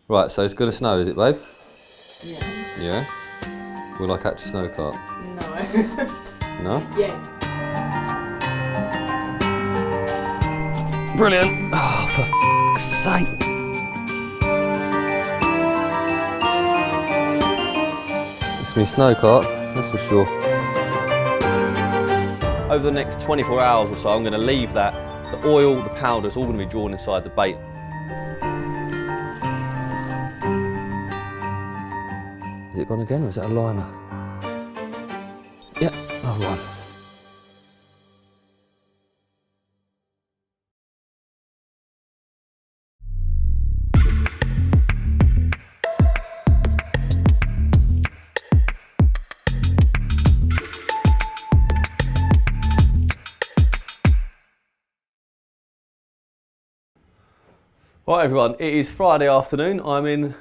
Right, so it's going to snow, is it, babe? Yeah. Yeah? Will I catch a snow carp? No. No? Yes. Brilliant! Oh, for f***'s sake! It's me snow carp, that's for sure. Over the next 24 hours or so, I'm going to leave that. The oil, the powder's all going to be drawn inside the bait. Is it gone again, or is that a liner? Yeah, another one. Right everyone, it is Friday afternoon. I'm in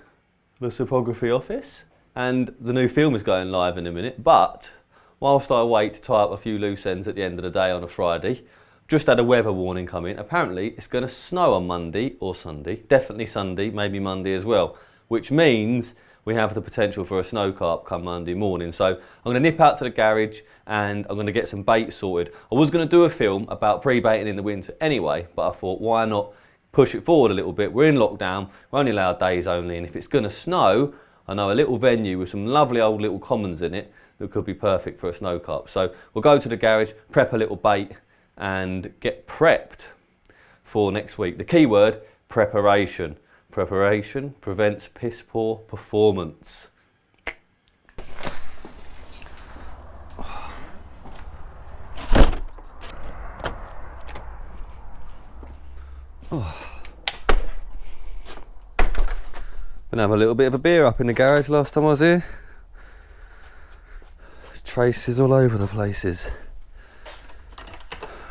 the photography office and the new film is going live in a minute, but whilst I wait to tie up a few loose ends at the end of the day on a Friday, just had a weather warning come in. Apparently it's going to snow on Monday or Sunday, definitely Sunday, maybe Monday as well, which means we have the potential for a snow carp come Monday morning. So I'm going to nip out to the garage and I'm going to get some bait sorted. I was going to do a film about pre-baiting in the winter anyway, but I thought why not push it forward a little bit. We're in lockdown, we're only allowed days only, and if it's going to snow, I know a little venue with some lovely old little commons in it that could be perfect for a snow carp. So we'll go to the garage, prep a little bait and get prepped for next week. The key word, preparation. Preparation prevents piss poor performance. Been having a little bit of a beer up in the garage last time I was here. Traces all over the places.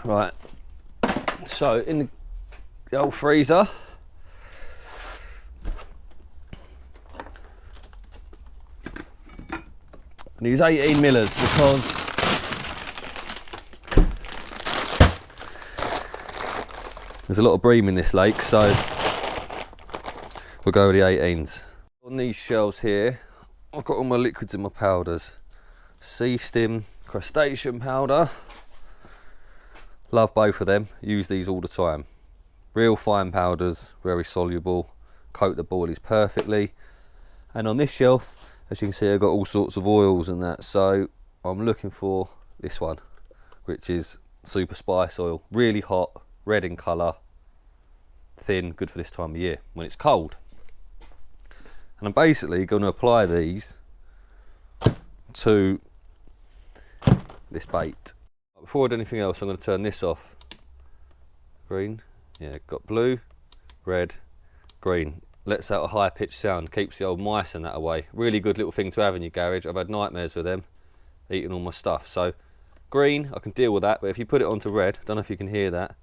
Right, so in the old freezer, and these 18 millers because there's a lot of bream in this lake, so we'll go with the 18s. On these shelves here, I've got all my liquids and my powders. Sea stim, crustacean powder. Love both of them, use these all the time. Real fine powders, very soluble, coat the boilies perfectly. And on this shelf, as you can see, I've got all sorts of oils and that, so I'm looking for this one, which is super spice oil. Really hot, red in colour, thin, good for this time of year when it's cold. And I'm basically going to apply these to this bait. Before I do anything else, I'm going to turn this off. Green, yeah, got blue, red, green. Lets out a high pitched sound, keeps the old mice and that away. Really good little thing to have in your garage. I've had nightmares with them, eating all my stuff. So green, I can deal with that, but if you put it onto red, I don't know if you can hear that.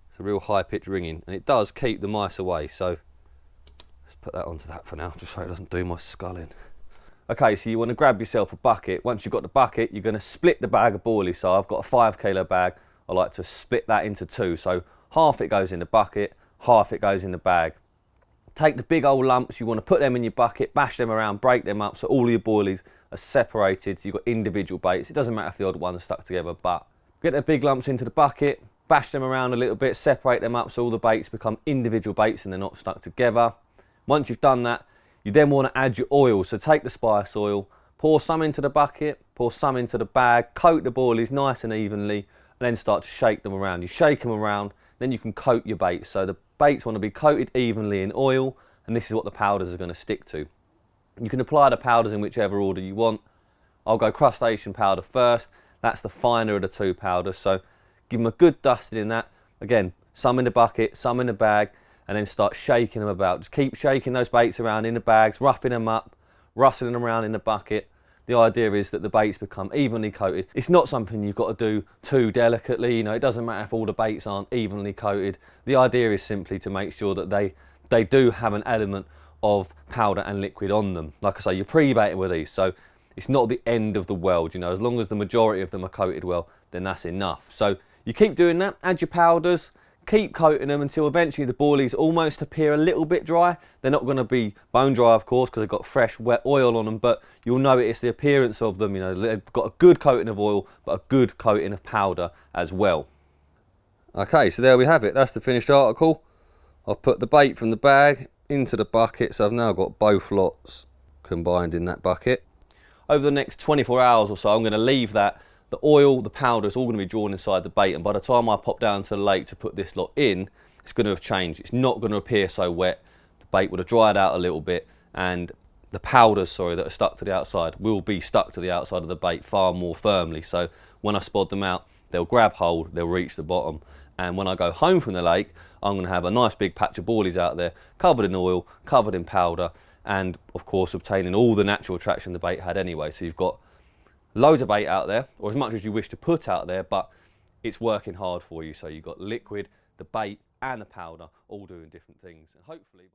It's a real high pitched ringing, and it does keep the mice away. So let's put that onto that for now, just so it doesn't do my skull in. Okay, so you want to grab yourself a bucket. Once you've got the bucket, you're going to split the bag of boilies. So I've got a 5 kilo bag. I like to split that into two. So half it goes in the bucket, half it goes in the bag. Take the big old lumps, you want to put them in your bucket, bash them around, break them up so all of your boilies are separated. So you've got individual baits. It doesn't matter if the odd one's stuck together, but get the big lumps into the bucket, bash them around a little bit, separate them up so all the baits become individual baits and they're not stuck together. Once you've done that, you then want to add your oil. So take the spice oil, pour some into the bucket, pour some into the bag, coat the boilies nice and evenly, and then start to shake them around. You shake them around, then you can coat your baits. So the baits want to be coated evenly in oil, and this is what the powders are going to stick to. You can apply the powders in whichever order you want. I'll go crustacean powder first. That's the finer of the two powders. So give them a good dusting in that. Again, some in the bucket, some in the bag, and then start shaking them about. Just keep shaking those baits around in the bags, roughing them up, rustling them around in the bucket. The idea is that the baits become evenly coated. It's not something you've got to do too delicately. You know, it doesn't matter if all the baits aren't evenly coated. The idea is simply to make sure that they do have an element of powder and liquid on them. Like I say, you're pre-baiting with these, so it's not the end of the world. You know, as long as the majority of them are coated well, then that's enough. So you keep doing that, add your powders, keep coating them until eventually the boilies almost appear a little bit dry. They're not going to be bone dry, of course, because they've got fresh wet oil on them, but you'll notice the appearance of them. You know, they've got a good coating of oil but a good coating of powder as well. Okay, so there we have it. That's the finished article. I've put the bait from the bag into the bucket, so I've now got both lots combined in that bucket. Over the next 24 hours or so, I'm going to leave that. The oil, the powder is all going to be drawn inside the bait, and by the time I pop down to the lake to put this lot in, it's going to have changed. It's not going to appear so wet. The bait would have dried out a little bit, and the powders, sorry, that are stuck to the outside will be stuck to the outside of the bait far more firmly. So when I spod them out, they'll grab hold, they'll reach the bottom, and when I go home from the lake, I'm going to have a nice big patch of boilies out there, covered in oil, covered in powder, and of course obtaining all the natural attraction the bait had anyway. So you've got loads of bait out there, or as much as you wish to put out there, but it's working hard for you. So you've got liquid, the bait and the powder all doing different things, and hopefully